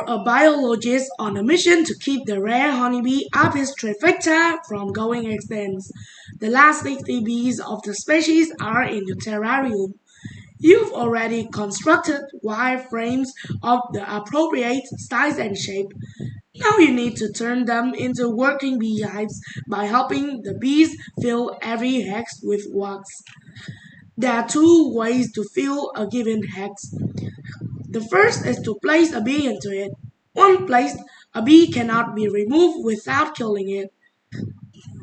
a biologist on a mission to keep the rare honeybee Apis trifecta from going extinct. The last 60 bees of the species are in your terrarium. You've already constructed wireframes of the appropriate size and shape. Now you need to turn them into working beehives by helping the bees fill every hex with wax. There are two ways to fill a given hex. The first is to place a bee into it. Once placed, a bee cannot be removed without killing it.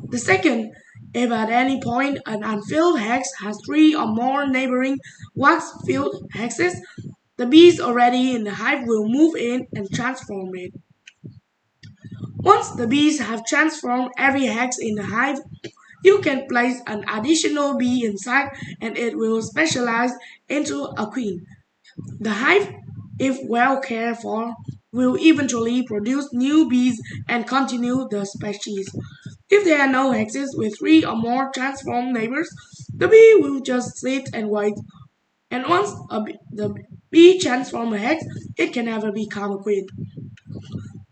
The second, if at any point an unfilled hex has three or more neighboring wax-filled hexes, the bees already in the hive will move in and transform it. Once the bees have transformed every hex in the hive, you can place an additional bee inside and it will specialize into a queen. The hive, if well cared for, will eventually produce new bees and continue the species. If there are no hexes with three or more transformed neighbors, the bee will just sit and wait. And once the bee transforms a hex, it can never become a queen.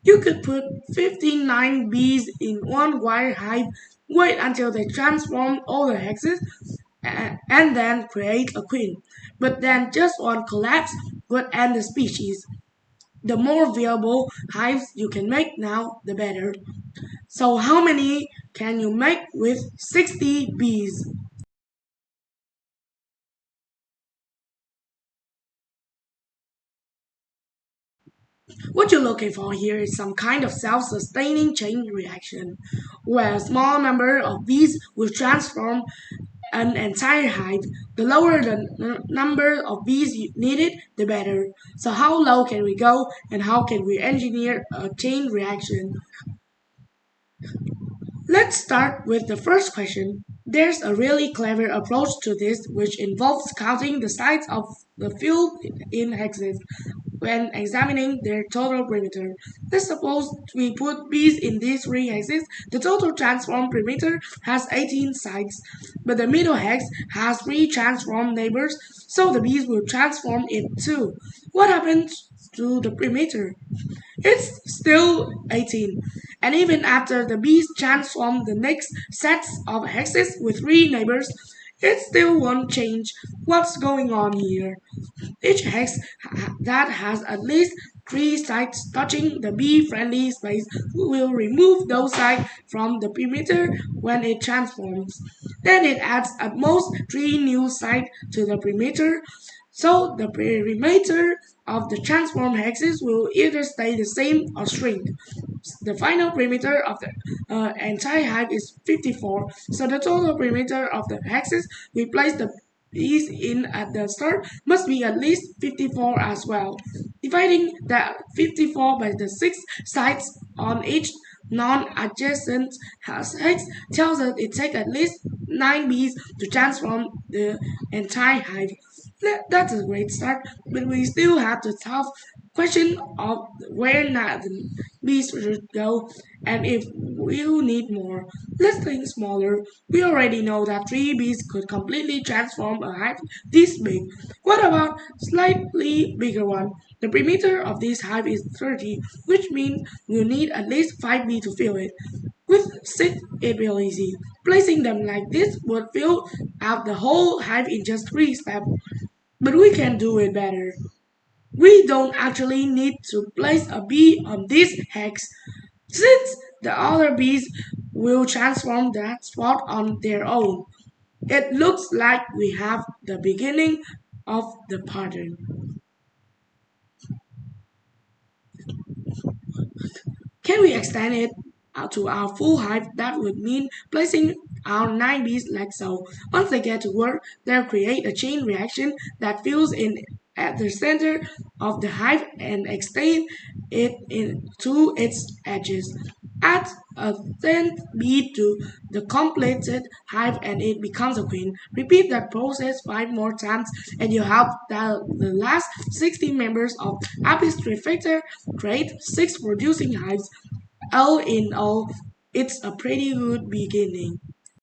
You could put 59 bees in one wire hive, wait until they transform all the hexes, and then create a queen. But then just one collapse would end the species. The more viable hives you can make now, the better. So how many can you make with 60 bees? What you're looking for here is some kind of self-sustaining chain reaction, where a small number of bees will transform an entire hive. The lower the number of bees needed, the better. So how low can we go and how can we engineer a chain reaction? Let's start with the first question. There's a really clever approach to this which involves counting the sides of the filled in hexes when examining their total perimeter. Let's suppose we put bees in these three hexes. The total transformed perimeter has 18 sides, but the middle hex has 3 transformed neighbors, so the bees will transform it too. What happens to the perimeter? It's still 18. And even after the bees transform the next sets of hexes with 3 neighbors, it still won't change. What's going on here? Each hex that has at least 3 sides touching the bee-friendly space will remove those sides from the perimeter when it transforms. Then it adds at most 3 new sides to the perimeter, so the perimeter of the transformed hexes will either stay the same or shrink. The final perimeter of the entire hive is 54, so the total perimeter of the hexes we place the bees in at the start must be at least 54 as well. Dividing that 54 by the 6 sides on each non-adjacent hex tells us it takes at least 9 bees to transform the entire hive. That's a great start, but we still have the tough question of where the bees should go and if we'll need more. Let's think smaller. We already know that 3 bees could completely transform a hive this big. What about slightly bigger one? The perimeter of this hive is 30, which means we'll need at least 5 bees to fill it. With 6, it will be easy. Placing them like this would fill out the whole hive in just 3 steps. But we can do it better. We don't actually need to place a bee on this hex, since the other bees will transform that spot on their own. It looks like we have the beginning of the pattern. Can we extend it out to our full hive? That would mean placing our 9 bees like so. Once they get to work, they'll create a chain reaction that fills in at the center of the hive and extend it to its edges. Add a 10th bee to the completed hive and it becomes a queen. Repeat that process 5 more times and you have the last 60 members of Apis trifecta create 6 producing hives. All in all, it's a pretty good beginning.